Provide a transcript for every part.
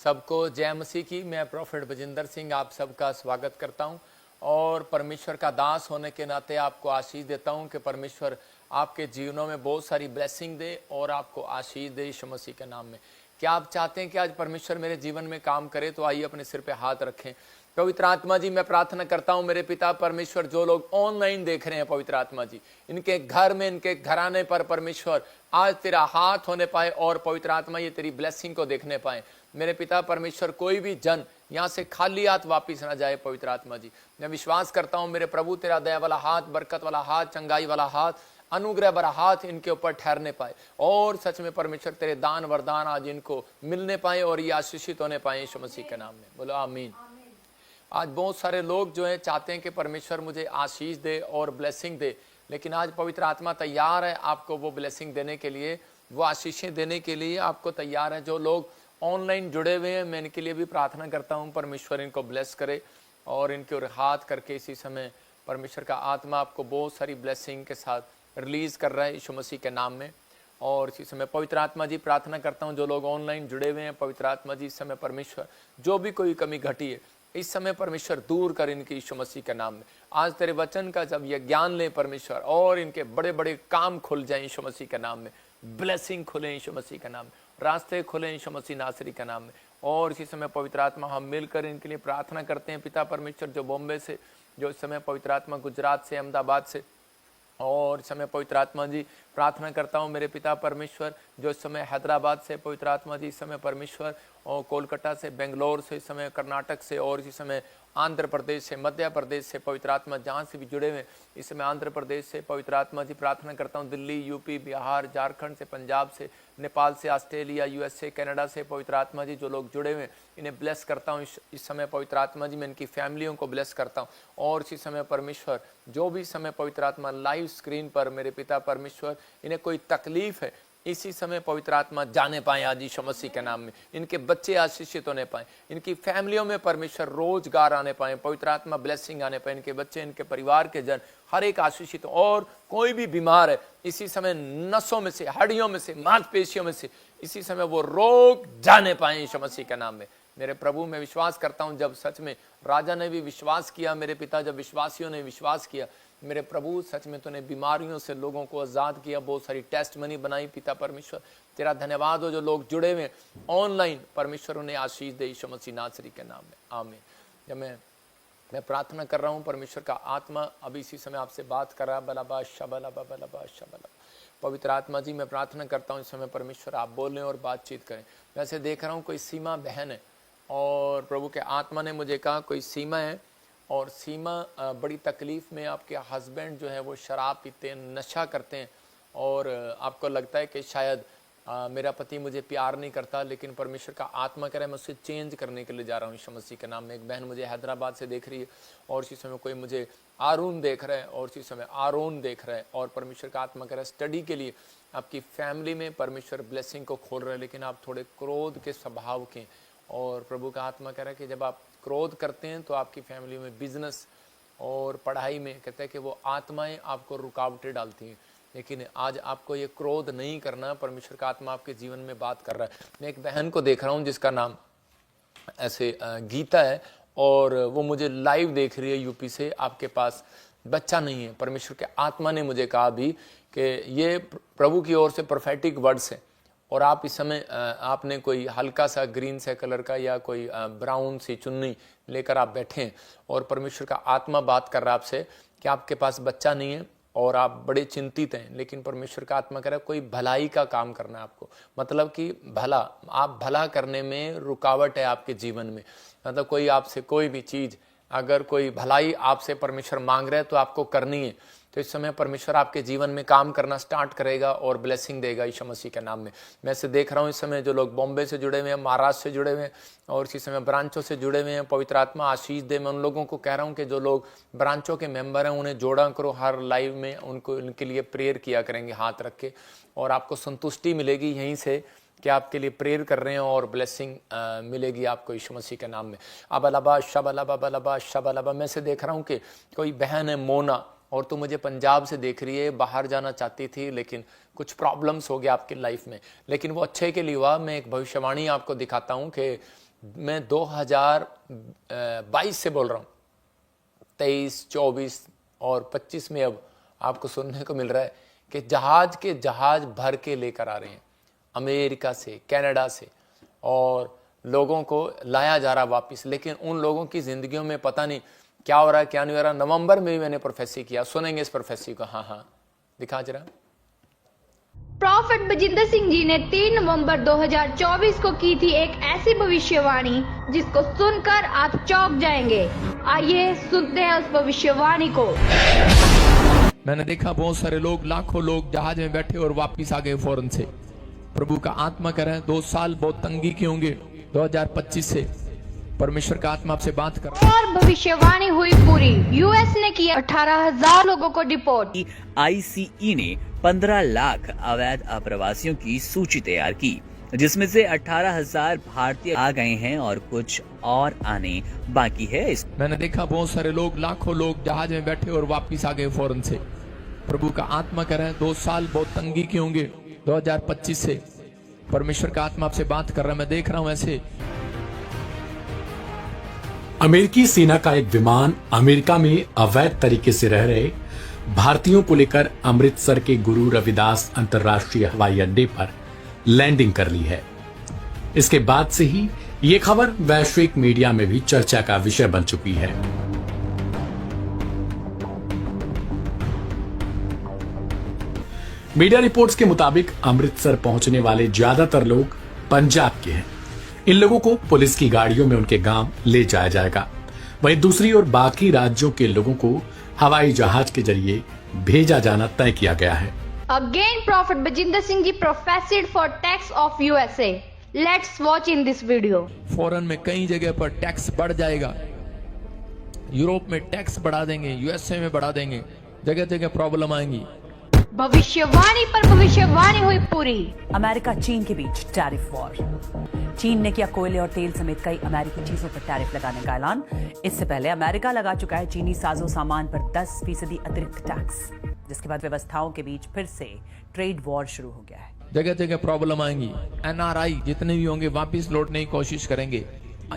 सबको जय मसीह की। मैं प्रोफेट बजिंदर सिंह आप सबका स्वागत करता हूं और परमेश्वर का दास होने के नाते आपको आशीष देता हूं कि परमेश्वर आपके जीवनों में बहुत सारी ब्लेसिंग दे और आपको आशीष दे यीशु मसीह के नाम में। क्या आप चाहते हैं कि आज परमेश्वर मेरे जीवन में काम करे? तो आइए अपने सिर पे हाथ रखें। पवित्र आत्मा जी, मैं प्रार्थना करता हूं मेरे पिता परमेश्वर, जो लोग ऑनलाइन देख रहे हैं पवित्र आत्मा जी, इनके घर में, इनके घराने पर परमेश्वर आज तेरा हाथ होने पाए और पवित्र आत्मा ये तेरी ब्लेसिंग को देखने पाए। मेरे पिता परमेश्वर, कोई भी जन यहाँ से खाली हाथ वापिस ना जाए पवित्र आत्मा जी। मैं विश्वास करता हूँ मेरे प्रभु, तेरा दया वाला हाथ, बरकत वाला हाथ, चंगाई वाला हाथ, अनुग्रह भरा हाथ इनके ऊपर ठहरने पाए और सच में परमेश्वर तेरे दान वरदान आज इनको मिलने पाए और ये आशीषित होने पाए यीशु मसीह के नाम में। बोलो आमीन। आज बहुत सारे लोग जो है चाहते हैं कि परमेश्वर मुझे आशीष दे और ब्लेसिंग दे, लेकिन आज पवित्र आत्मा तैयार है आपको वो ब्लेसिंग देने के लिए, वो आशीषें देने के लिए आपको तैयार है। जो लोग ऑनलाइन जुड़े हुए हैं, मैं इनके लिए भी प्रार्थना करता हूं, परमेश्वर इनको ब्लेस करे और इनके ओर हाथ करके इसी समय परमेश्वर का आत्मा आपको बहुत सारी ब्लेसिंग के साथ रिलीज कर रहा है यीशु मसीह के नाम में। और इसी समय पवित्र आत्मा जी प्रार्थना करता हूं जो लोग ऑनलाइन जुड़े हुए हैं, पवित्र आत्मा जी इस समय परमेश्वर जो भी कोई कमी घटी है इस समय परमेश्वर दूर कर इनकी यीशु मसीह के नाम में। आज तेरे वचन का जब ये ज्ञान ले परमेश्वर और इनके बड़े बड़े काम खुल जाए यीशु मसीह के नाम में, ब्लेसिंग खुले यीशु मसीह के नाम में, रास्ते खुले यीशु मसीह नासरी के नाम में। और इसी समय पवित्र आत्मा हम मिलकर इनके लिए प्रार्थना करते हैं पिता परमेश्वर, जो बॉम्बे से, जो इस समय पवित्र आत्मा गुजरात से, अहमदाबाद से, और इस समय पवित्र आत्मा जी प्रार्थना करता हूँ मेरे पिता परमेश्वर जो इस समय हैदराबाद से, पवित्र आत्मा जी इस समय परमेश्वर, और कोलकाता से, बेंगलोर से, इस समय कर्नाटक से, और इसी समय आंध्र प्रदेश से, मध्य प्रदेश से, पवित्र आत्मा जहाँ से भी जुड़े हुए इस समय आंध्र प्रदेश से, पवित्र आत्मा जी प्रार्थना करता हूँ दिल्ली, यूपी, बिहार, झारखंड से, पंजाब से, नेपाल से, ऑस्ट्रेलिया, यूएसए, कनाडा से, पवित्र आत्मा जी जो लोग जुड़े हुए इन्हें ब्लेस करता हूँ इस समय पवित्र आत्मा जी। मैं इनकी फैमिलियों को ब्लेस करता हूँ और इसी समय परमेश्वर जो भी समय पवित्र आत्मा लाइव स्क्रीन पर मेरे पिता परमेश्वर इन्हें कोई तकलीफ है इसी समय पवित्र आत्मा जाने पाए आज यीशु मसीह के नाम में। इनके बच्चे आशीषित होने पाए, इनकी फैमिलियों में परमेश्वर रोजगार आने पाए, पवित्र आत्मा ब्लेसिंग आने पाए, इनके बच्चे, इनके परिवार के जन हर एक आशीषित। और कोई भी बीमार है इसी समय नसों में से, हड्डियों में से, मांसपेशियों में से इसी समय वो रोग जाने पाए यीशु मसीह के नाम में। मेरे प्रभु मैं विश्वास करता हूं जब सच में राजा ने भी विश्वास किया, मेरे पिता जब विश्वासियों ने विश्वास किया, मेरे प्रभु सच में तूने बीमारियों से लोगों को आजाद किया, बहुत सारी टेस्ट मनी बनाई। पिता परमेश्वर तेरा धन्यवाद हो, जो लोग जुड़े हुए ऑनलाइन परमेश्वर उन्हें आशीष दे यीशु मसीह नासरी के नाम में, आमीन। जब मैं प्रार्थना कर रहा हूँ परमेश्वर का आत्मा अभी इसी समय आपसे बात कर रहा है, बलाबा शबलाबा बलाबा शबला। पवित्र आत्मा जी मैं प्रार्थना करता हूँ इस समय परमेश्वर आप बोलें और बातचीत करें। वैसे देख रहा हूँ कोई सीमा बहन है और प्रभु के आत्मा ने मुझे कहा कोई सीमा है और सीमा बड़ी तकलीफ में, आपके हस्बैंड जो है वो शराब पीते हैं, नशा करते हैं और आपको लगता है कि शायद मेरा पति मुझे प्यार नहीं करता, लेकिन परमेश्वर का आत्मा कह रहा है मैं उससे चेंज करने के लिए जा रहा हूँ यीशु मसीह के नाम में। एक बहन मुझे हैदराबाद से देख रही है और इसी समय कोई मुझे आरून देख रहा है और इसी समय आरोन देख रहा है और परमेश्वर का आत्मा कह रहा है स्टडी के लिए आपकी फैमिली में परमेश्वर ब्लेसिंग को खोल रहे हैं, लेकिन आप थोड़े क्रोध के स्वभाव के। और प्रभु का आत्मा कह रहा है कि जब आप क्रोध करते हैं तो आपकी फैमिली में, बिजनेस और पढ़ाई में कहते हैं कि वो आत्माएं आपको रुकावटें डालती हैं, लेकिन आज आपको ये क्रोध नहीं करना। परमेश्वर का आत्मा आपके जीवन में बात कर रहा है। मैं एक बहन को देख रहा हूँ जिसका नाम ऐसे गीता है और वो मुझे लाइव देख रही है यूपी से। आपके पास बच्चा नहीं है, परमेश्वर के आत्मा ने मुझे कहा भी कि ये प्रभु की ओर से प्रोफेटिक वर्ड्स है और आप इस समय आपने कोई हल्का सा ग्रीन से कलर का या कोई ब्राउन सी चुन्नी लेकर आप बैठे हैं और परमेश्वर का आत्मा बात कर रहा है आपसे कि आपके पास बच्चा नहीं है और आप बड़े चिंतित हैं, लेकिन परमेश्वर का आत्मा कह रहा है कोई भलाई का काम करना है आपको। मतलब कि भला, आप भला करने में रुकावट है आपके जीवन में। मतलब कोई आपसे कोई भी चीज़, अगर कोई भलाई आपसे परमेश्वर मांग रहा है तो आपको करनी है। तो इस समय परमेश्वर आपके जीवन में काम करना स्टार्ट करेगा और ब्लेसिंग देगा यीशु मसीह के नाम में। मैं इसे देख रहा हूँ इस समय जो लोग बॉम्बे से जुड़े हुए हैं, महाराष्ट्र से जुड़े हुए हैं और इसी समय ब्रांचों से जुड़े हुए हैं, पवित्र आत्मा आशीष दे। मैं उन लोगों को कह रहा हूँ कि जो लोग ब्रांचों के मेंबर हैं उन्हें जोड़ा करो, हर लाइव में उनको उनके लिए प्रेयर किया करेंगे हाथ रख के, और आपको संतुष्टि मिलेगी यहीं से कि आपके लिए प्रेयर कर रहे हैं और ब्लेसिंग मिलेगी आपको यीशु मसीह के नाम में। अबलबा शबलबा बलबा शबलबा। मैं से देख रहा हूँ कि कोई बहन है मोना और तू मुझे पंजाब से देख रही है, बाहर जाना चाहती थी लेकिन कुछ प्रॉब्लम्स हो गया आपकी लाइफ में, लेकिन वो अच्छे के लिए हुआ। मैं एक भविष्यवाणी आपको दिखाता हूँ कि मैं 2022 से बोल रहा हूँ, 23, 24 और 25 में अब आपको सुनने को मिल रहा है कि जहाज के जहाज भर के लेकर आ रहे हैं अमेरिका से, कनाडा से, और लोगों को लाया जा रहा वापस। लेकिन उन लोगों की ज़िंदगियों में पता नहीं क्या हो रहा है, क्या नहीं हो रहा। नवंबर में भी मैंने प्रोफेसी किया, सुनेंगे इस प्रोफेसी को। हाँ, दिखा जरा। प्रॉफिट बजिंदर सिंह जी ने 3 नवंबर 2024 को की थी एक ऐसी भविष्यवाणी जिसको सुनकर आप चौंक जाएंगे। आइए सुनते हैं उस भविष्यवाणी को। मैंने देखा बहुत सारे लोग, लाखों लोग जहाज में बैठे और वापिस आ गए फौरन से। प्रभु का आत्मा कह रहा है 2 साल बहुत तंगी के होंगे। 2025 से परमेश्वर का आत्मा आपसे बात कर रहा है। और भविष्यवाणी हुई पूरी। यूएस ने किया 18,000 लोगों को डिपोर्ट। आईसीई ने 15 लाख अवैध अप्रवासियों की सूची तैयार की, जिसमें से 18,000 भारतीय आ गए हैं और कुछ और आने बाकी है। मैंने देखा बहुत सारे लोग, लाखों लोग जहाज में बैठे और वापिस आ गए फौरन से। प्रभु का आत्मा कह रहा है 2 साल बहुत तंगी के होंगे। 2025 से परमेश्वर का आत्मा आपसे बात कर रहा है। मैं देख रहा हूं ऐसे अमेरिकी सेना का एक विमान अमेरिका में अवैध तरीके से रह रहे भारतीयों को लेकर अमृतसर के गुरु रविदास अंतर्राष्ट्रीय हवाई अड्डे पर लैंडिंग कर ली है। इसके बाद से ही ये खबर वैश्विक मीडिया में भी चर्चा का विषय बन चुकी है। मीडिया रिपोर्ट्स के मुताबिक अमृतसर पहुंचने वाले ज्यादातर लोग पंजाब के हैं। इन लोगों को पुलिस की गाड़ियों में उनके गांव ले जाया जाएगा। वहीं दूसरी ओर बाकी राज्यों के लोगों को हवाई जहाज के जरिए भेजा जाना तय किया गया है। Again, Prophet Bajinder Singh ji professed for tax of USA. Let's watch in this video. Foreign में कई जगह पर टैक्स बढ़ जाएगा। यूरोप में टैक्स बढ़ा देंगे, यूएसए में बढ़ा देंगे, जगह जगह प्रॉब्लम आएंगी। भविष्यवाणी पर भविष्यवाणी हुई पूरी। अमेरिका चीन के बीच टैरिफ वॉर। चीन ने किया कोयले और तेल समेत कई अमेरिकी चीजों पर टैरिफ लगाने का ऐलान। इससे पहले अमेरिका लगा चुका है चीनी साजो सामान पर 10% अतिरिक्त टैक्स, जिसके बाद व्यवस्थाओं के बीच फिर से ट्रेड वॉर शुरू हो गया है। जगह जगह प्रॉब्लम आएंगी। एनआरआई जितने भी होंगे वापस लौटने की कोशिश करेंगे।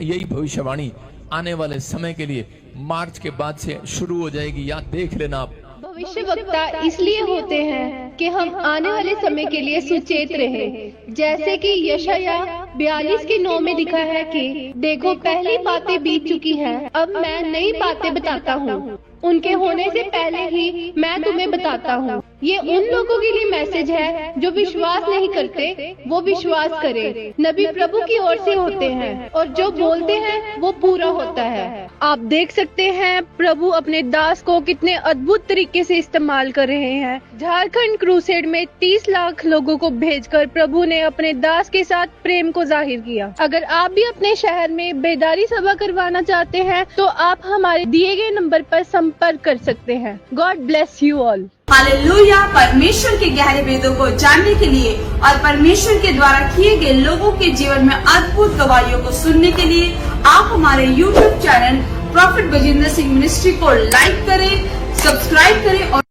यही भविष्यवाणी आने वाले समय के लिए मार्च के बाद से शुरू हो जाएगी, या देख लेना आप। भविष्यवक्ता इसलिए होते हैं कि हम आने वाले समय के लिए सुचेत रहें। जैसे कि यशाया 42:9 में लिखा है कि देखो पहली बातें बीत चुकी हैं, अब मैं नई बातें बताता हूँ। उनके होने से पहले ही मैं तुम्हें बताता हूँ। ये उन लोगों के लिए मैसेज है जो विश्वास नहीं करते, वो विश्वास करें। नबी प्रभु की ओर से होते हैं और जो बोलते हैं वो पूरा होता है। आप देख सकते हैं प्रभु अपने दास को कितने अद्भुत तरीके से इस्तेमाल कर रहे हैं। झारखंड क्रूसेड में 30 लाख लोगों को भेजकर प्रभु ने अपने दास के साथ प्रेम को जाहिर किया। अगर आप भी अपने शहर में बेदारी सभा करवाना चाहते हैं तो आप हमारे दिए गए नंबर पर संपर्क कर सकते हैं। God bless you all. Hallelujah. परमेश्वर के गहरे वेदों को जानने के लिए और परमेश्वर के द्वारा किए गए लोगों के जीवन में अद्भुत गवाहियों को सुनने के लिए आप हमारे YouTube channel profit Bajinder Singh ministry को लाइक करें, सब्सक्राइब करें। और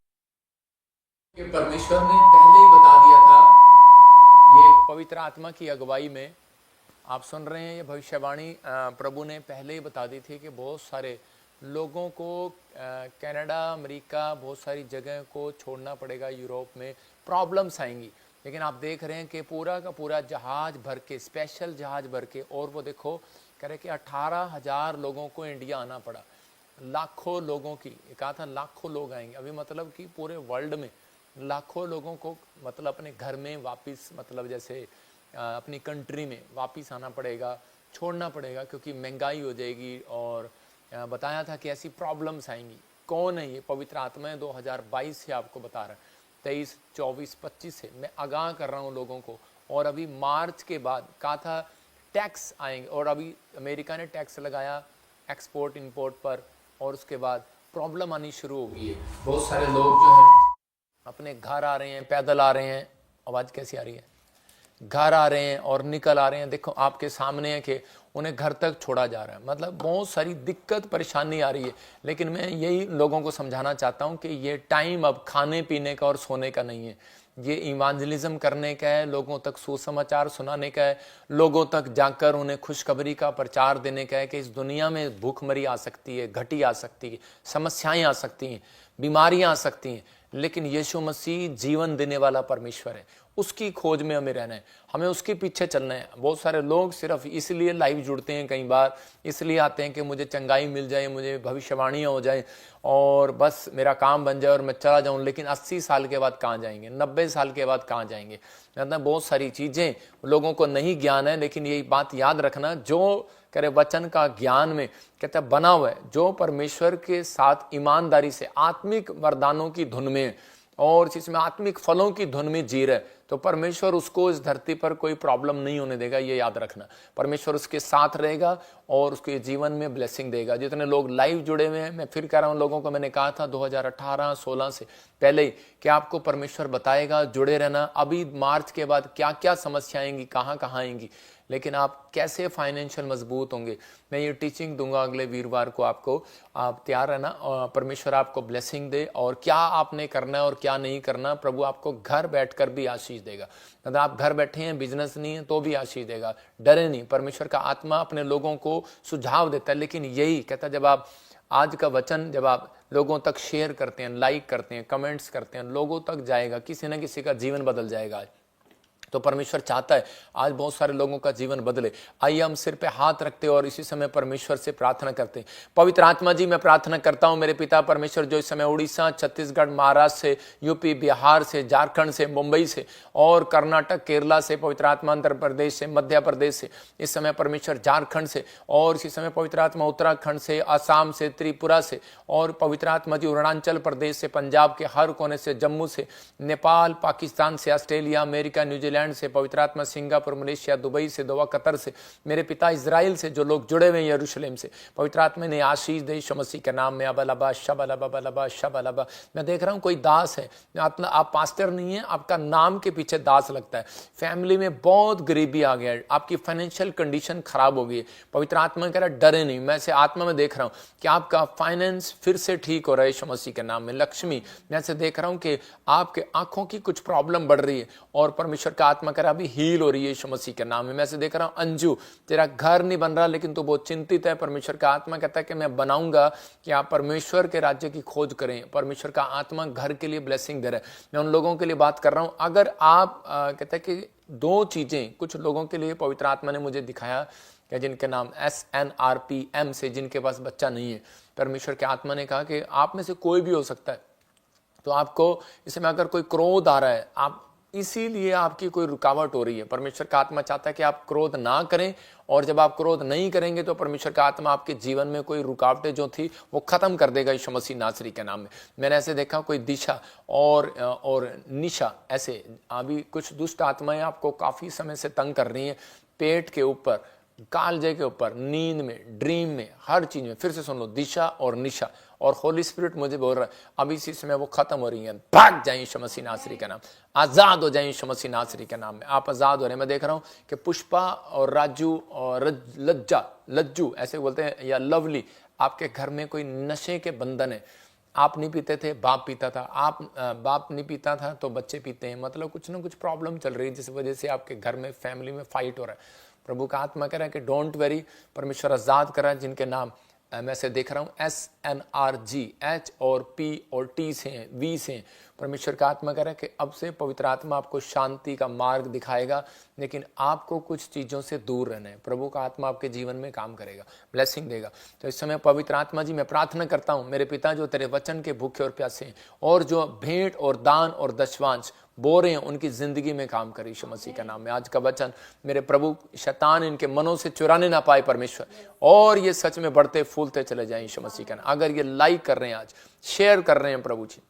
परमेश्वर ने पहले ही बता दिया था, ये पवित्र आत्मा की अगुवाई में आप सुन रहे हैं। ये भविष्यवाणी प्रभु ने पहले ही बता दी थी कि बहुत सारे लोगों को कनाडा, अमेरिका, बहुत सारी जगह को छोड़ना पड़ेगा। यूरोप में प्रॉब्लम्स आएंगी। लेकिन आप देख रहे हैं कि पूरा का पूरा जहाज भर के, स्पेशल जहाज भर के, और वो देखो कह रहे कि 18,000 लोगों को इंडिया आना पड़ा। लाखों लोगों की, कहा था लाखों लोग आएंगे। अभी मतलब कि पूरे वर्ल्ड में लाखों लोगों को मतलब अपने घर में वापस, मतलब जैसे अपनी कंट्री में वापस आना पड़ेगा, छोड़ना पड़ेगा, क्योंकि महंगाई हो जाएगी। और बताया था कि ऐसी प्रॉब्लम्स आएंगी। कौन है ये? पवित्र आत्मा 2022 से आपको बता रहा है, 23, 24, 25 से मैं आगाह कर रहा हूँ लोगों को। और अभी मार्च के बाद कहा था टैक्स आएंगे, और अभी अमेरिका ने टैक्स लगाया एक्सपोर्ट इंपोर्ट पर, और उसके बाद प्रॉब्लम आनी शुरू हो गई है। बहुत सारे लोग जो हैं अपने घर आ रहे हैं, पैदल आ रहे हैं। आवाज़ कैसी आ रही है? घर आ रहे हैं और निकल आ रहे हैं। देखो आपके सामने है कि उन्हें घर तक छोड़ा जा रहा है। मतलब बहुत सारी दिक्कत परेशानी आ रही है। लेकिन मैं यही लोगों को समझाना चाहता हूं कि ये टाइम अब खाने पीने का और सोने का नहीं है। ये इवांजलिज्म करने का है, लोगों तक सुसमाचार सुनाने का है, लोगों तक जाकर उन्हें खुशखबरी का प्रचार देने का है कि इस दुनिया में भूखमरी आ सकती है, घटी आ सकती है, समस्याएं आ सकती हैं, बीमारियां आ सकती हैं, लेकिन यीशु मसीह जीवन देने वाला परमेश्वर है। उसकी खोज में हमें रहना है, हमें उसके पीछे चलना है। बहुत सारे लोग सिर्फ इसलिए लाइव जुड़ते हैं, कई बार इसलिए आते हैं कि मुझे चंगाई मिल जाए, मुझे भविष्यवाणियाँ हो जाए और बस मेरा काम बन जाए और मैं चला जाऊं। लेकिन 80 साल के बाद कहाँ जाएंगे, 90 साल के बाद कहाँ जाएंगे? मतलब बहुत सारी चीज़ें लोगों को नहीं ज्ञान है, लेकिन यही बात याद रखना, जो करे वचन का ज्ञान में कहते हैं बना हुआ है, जो परमेश्वर के साथ ईमानदारी से आत्मिक वरदानों की धुन में और जिसमें आत्मिक फलों की धुन में जी रहे, तो परमेश्वर उसको इस धरती पर कोई प्रॉब्लम नहीं होने देगा। ये याद रखना, परमेश्वर उसके साथ रहेगा और उसके जीवन में ब्लेसिंग देगा। जितने लोग लाइव जुड़े हुए हैं, मैं फिर कह रहा हूं, लोगों को मैंने कहा था 2018-16 से पहले ही कि आपको परमेश्वर बताएगा, जुड़े रहना। अभी मार्च के बाद क्या क्या समस्याएं आएंगी, कहाँ कहाँ आएंगी, लेकिन आप कैसे फाइनेंशियल मजबूत होंगे, मैं ये टीचिंग दूंगा अगले वीरवार को आपको। आप तैयार रहना और परमेश्वर आपको ब्लेसिंग दे, और क्या आपने करना है और क्या नहीं करना, प्रभु आपको घर बैठकर भी आशीष देगा। अगर आप घर बैठे हैं, बिजनेस नहीं है, तो भी आशीष देगा। डरे नहीं, परमेश्वर का आत्मा अपने लोगों को सुझाव देता है। लेकिन यही कहता है, जब आप आज का वचन जब आप लोगों तक शेयर करते हैं, लाइक करते हैं, कमेंट्स करते हैं, लोगों तक जाएगा, किसी न किसी का जीवन बदल जाएगा। तो परमेश्वर चाहता है आज बहुत सारे लोगों का जीवन बदले। आइए हम सिर पे हाथ रखते और इसी समय परमेश्वर से प्रार्थना करते हैं। पवित्र आत्मा जी, मैं प्रार्थना करता हूं मेरे पिता परमेश्वर, जो इस समय उड़ीसा, छत्तीसगढ़, महाराष्ट्र से, यूपी, बिहार से, झारखंड से, मुंबई से और कर्नाटक, केरला से, पवित्र आत्मा आंध्र प्रदेश से, मध्य प्रदेश से, इस समय परमेश्वर झारखंड से, और इसी समय पवित्र आत्मा उत्तराखंड से, असम से, त्रिपुरा से, और पवित्र आत्मा जी अरुणाचल प्रदेश से, पंजाब के हर कोने से, जम्मू से, नेपाल, पाकिस्तान से, ऑस्ट्रेलिया, अमेरिका, न्यूजीलैंड से, पवित्र आत्मा सिंगापुर, मलेशिया, दुबई से, दोहा, कतर से, मेरे पिता इजराइल से, जो लोग जुड़े हुए हैं यरूशलेम से, पवित्र आत्मा ने आशीष दे यीशु मसीह के नाम में। अबलबा शबलबा बलबा शबलबा। मैं देख रहा हूं कोई दास है, आप पास्टर नहीं है, आपका नाम के पीछे दास लगता है। फैमिली में बहुत गरीबी आ गया है, आपकी फाइनेंशियल कंडीशन खराब हो गई है। पवित्र आत्मा कह रहा है डरे नहीं, मैं से आत्मा में देख रहा हूं कि आपका फाइनेंस फिर से ठीक हो रहा है यीशु मसीह के नाम में। लक्ष्मी, मैं से देख रहा हूं कि आपके आंखों की कुछ प्रॉब्लम बढ़ रही है और परमेश्वर का आत्मा कह रहा अभी हील हो रही है यीशु मसीह के नाम में। मैं से देख रहा हूं अंजू, तेरा घर नहीं बन रहा लेकिन तू बहुत चिंतित है। परमेश्वर का आत्मा कहता है कि मैं बनाऊंगा, कि आप परमेश्वर के राज्य की खोज करें। परमेश्वर का आत्मा घर के लिए ब्लेसिंग दे रहा है। मैं उन लोगों के लिए बात कर रहा हूं, अगर आप कहते हैं कि दो चीजें कुछ लोगों के लिए पवित्र आत्मा ने मुझे दिखाया कि जिनके नाम SNRPM से, जिनके पास बच्चा नहीं है, परमेश्वर के आत्मा ने कहा कि आप में से कोई भी हो सकता है। तो आपको इसमें अगर कोई क्रोध आ रहा है, आप इसीलिए आपकी कोई रुकावट हो रही है, परमेश्वर का आत्मा चाहता है कि आप क्रोध ना करें, और जब आप क्रोध नहीं करेंगे तो परमेश्वर का आत्मा आपके जीवन में कोई रुकावटें जो थी वो खत्म कर देगा यीशु मसीह नासरी के नाम में। मैंने ऐसे देखा कोई दिशा और निशा, ऐसे अभी कुछ दुष्ट आत्माएं आपको काफी समय से तंग कर रही हैं, पेट के ऊपर, कालजे के ऊपर, नींद में, ड्रीम में, हर चीज में। फिर से सुन लो, दिशा और निशा, और होली स्पिरिट मुझे बोल रहा है अभी इसी समय वो खत्म हो रही है। भाग जाए यीशु मसीह नासरी का नाम, आजाद हो जाए यीशु मसीह नासरी के नाम में। आप आजाद हो रहे हैं। मैं देख रहा हूं कि पुष्पा और राजू और लज्जू ऐसे बोलते हैं, या लवली, आपके घर में कोई नशे के बंधन है। आप नहीं पीते थे, बाप पीता था, आप बाप नहीं पीता था तो बच्चे पीते हैं। मतलब कुछ ना कुछ प्रॉब्लम चल रही है जिस वजह से आपके घर में, फैमिली में फाइट हो रहा है। प्रभु का आत्मा कह रहा है कि डोंट वेरी, परमेश्वर आजाद कर रहा है। जिनके नाम मैं से देख रहा हूं SNRG, H और P और T से हैं, V से हैं, परमेश्वर का आत्मा कह रहा है कि अब से पवित्र आत्मा आपको शांति का मार्ग दिखाएगा, लेकिन आपको कुछ चीज़ों से दूर रहना है। प्रभु का आत्मा आपके जीवन में काम करेगा, ब्लेसिंग देगा। तो इस समय पवित्र आत्मा जी, मैं प्रार्थना करता हूँ मेरे पिता, जो तेरे वचन के भूखे और प्यासे हैं, और जो भेंट और दान और दशवांश बो रहे हैं, उनकी जिंदगी में काम करे यीशु मसीह का नाम में। आज का वचन मेरे प्रभु, शैतान इनके मनों से चुराने ना पाए परमेश्वर, और ये सच में बढ़ते फूलते चले जाएं यीशु मसीह का नाम। अगर ये लाइक कर रहे हैं, आज शेयर कर रहे हैं प्रभु जी,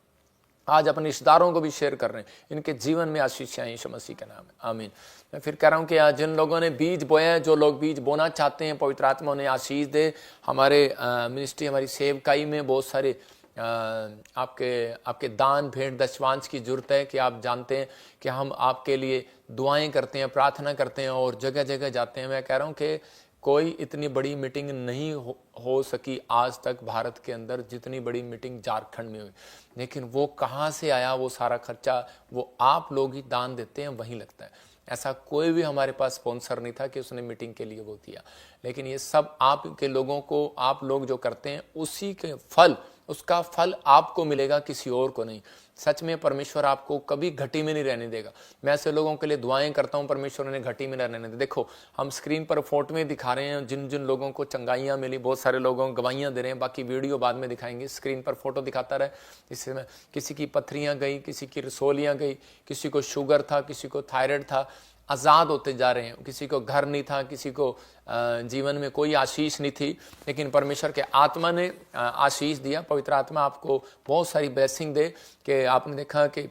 आज अपने रिश्तेदारों को भी शेयर कर रहे हैं, इनके जीवन में आशीष आए यीशु मसीह के नाम में, आमीन। मैं फिर कह रहा हूँ कि आज जिन लोगों ने बीज बोया है, जो लोग बीज बोना चाहते हैं, पवित्र आत्मा उन्हें आशीष दे। हमारे मिनिस्ट्री, हमारी सेवकाई में बहुत सारे आपके दान, भेंट, दशवांश की जरूरत है, कि आप जानते हैं कि हम आपके लिए दुआएं करते हैं, प्रार्थना करते हैं और जगह जगह जाते हैं। मैं कह रहा हूँ कि कोई इतनी बड़ी मीटिंग नहीं हो सकी आज तक भारत के अंदर जितनी बड़ी मीटिंग झारखंड में हुई। लेकिन वो कहाँ से आया वो सारा खर्चा? वो आप लोग ही दान देते हैं, वहीं लगता है। ऐसा कोई भी हमारे पास स्पॉन्सर नहीं था कि उसने मीटिंग के लिए वो किया। लेकिन ये सब आपके लोगों को, आप लोग जो करते हैं उसी के फल, उसका फल आपको मिलेगा, किसी और को नहीं। सच में परमेश्वर आपको कभी घटी में नहीं रहने देगा। मैं ऐसे लोगों के लिए दुआएं करता हूं, परमेश्वर ने घटी में रहने दे। देखो हम स्क्रीन पर फोटो में दिखा रहे हैं जिन जिन लोगों को चंगाइयां मिली, बहुत सारे लोगों को गवाहियां दे रहे हैं, बाकी वीडियो बाद में दिखाएंगे। स्क्रीन पर फोटो दिखाता रहे, इसमें किसी की पथरियां गई, किसी की रसोलियां गई, किसी को शुगर था, किसी को थायराइड था, आज़ाद होते जा रहे हैं। किसी को घर नहीं था, किसी को जीवन में कोई आशीष नहीं थी, लेकिन परमेश्वर के आत्मा ने आशीष दिया। पवित्र आत्मा आपको बहुत सारी ब्लेसिंग दे। कि आपने देखा कि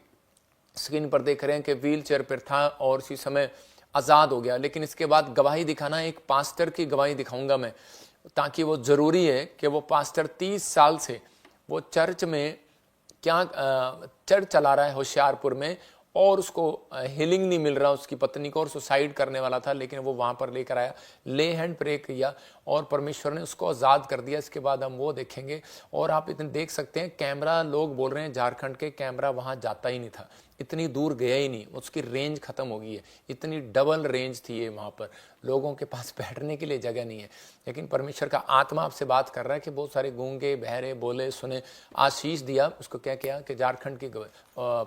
स्क्रीन पर देख रहे हैं कि व्हील चेयर पर था और इसी समय आज़ाद हो गया। लेकिन इसके बाद गवाही दिखाना, एक पास्टर की गवाही दिखाऊंगा मैं, ताकि वो ज़रूरी है कि वो पास्टर 30 साल से वो चर्च में चर्च चला रहा है होशियारपुर में, और उसको हीलिंग नहीं मिल रहा उसकी पत्नी को, और सुसाइड करने वाला था, लेकिन वो वहाँ पर लेकर आया, ले हैंड प्रे किया और परमेश्वर ने उसको आज़ाद कर दिया। इसके बाद हम वो देखेंगे। और आप इतने देख सकते हैं कैमरा, लोग बोल रहे हैं झारखंड के कैमरा वहाँ जाता ही नहीं था, इतनी दूर गया ही नहीं, उसकी रेंज खत्म हो गई है। इतनी डबल रेंज थी ये, वहाँ पर लोगों के पास बैठने के लिए जगह नहीं है। लेकिन परमेश्वर का आत्मा आपसे बात कर रहा है कि बहुत सारे गूंगे, बहरे, बोले, सुने, आशीष दिया। उसको क्या किया कि झारखंड की गवाही,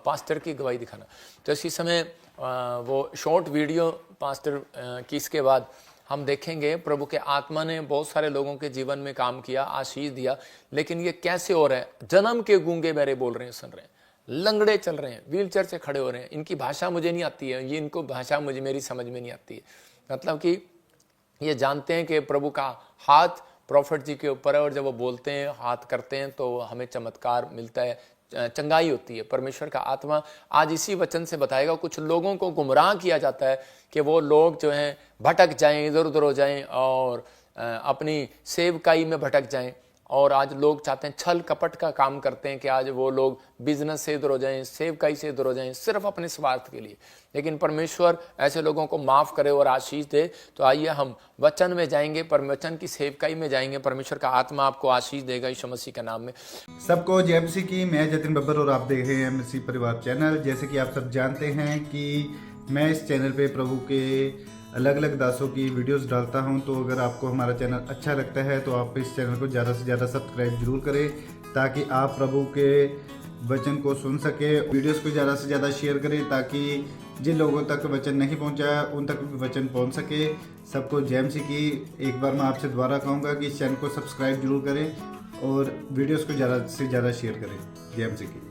पास्टर की गवाही दिखाना। तो इसी समय वो शॉर्ट वीडियो पास्टर की, इसके बाद हम देखेंगे प्रभु के आत्मा ने बहुत सारे लोगों के जीवन में काम किया, आशीष दिया। लेकिन ये कैसे हो रहा है? जन्म के गूंगे बहरे बोल रहे हैं, सुन रहे हैं, लंगड़े चल रहे हैं, व्हील चेयर से खड़े हो रहे हैं। इनकी भाषा मुझे नहीं आती है, ये इनको भाषा मेरी समझ में नहीं आती है। मतलब कि ये जानते हैं कि प्रभु का हाथ प्रॉफिट जी के ऊपर है, और जब वो बोलते हैं, हाथ करते हैं, तो हमें चमत्कार मिलता है, चंगाई होती है। परमेश्वर का आत्मा आज इसी वचन से बताएगा। कुछ लोगों को गुमराह किया जाता है कि वो लोग जो हैं भटक जाएं, इधर उधर हो जाएं और अपनी सेवकाई में भटक जाएं। और आज लोग चाहते हैं, छल कपट का काम करते हैं कि आज वो लोग बिजनेस से इधर हो जाएं, सेवकाई से इधर हो जाएं, सिर्फ अपने स्वार्थ के लिए। लेकिन परमेश्वर ऐसे लोगों को माफ़ करे और आशीष दे। तो आइए हम वचन में जाएंगे, वचन की सेवकाई में जाएंगे। परमेश्वर का आत्मा आपको आशीष देगा यीशु मसीह के नाम में। सबको जय मसीह की। मैं जतिन बब्बर और आप देख रहे हैं मसीह परिवार चैनल। जैसे कि आप सब जानते हैं कि मैं इस चैनल पे प्रभु के अलग अलग दासों की वीडियोस डालता हूं। तो अगर आपको हमारा चैनल अच्छा लगता है तो आप इस चैनल को ज़्यादा से ज़्यादा सब्सक्राइब जरूर करें, ताकि आप प्रभु के वचन को सुन सके। वीडियोस को ज़्यादा से ज़्यादा शेयर करें, ताकि जिन लोगों तक वचन नहीं पहुंचा उन तक भी वचन पहुंच सके। सबको जय मसीह की। एक बार मैं आपसे दोबारा कहूँगा कि इस चैनल को सब्सक्राइब जरूर करें और वीडियोस को ज़्यादा से ज़्यादा शेयर करें। जय मसीह की।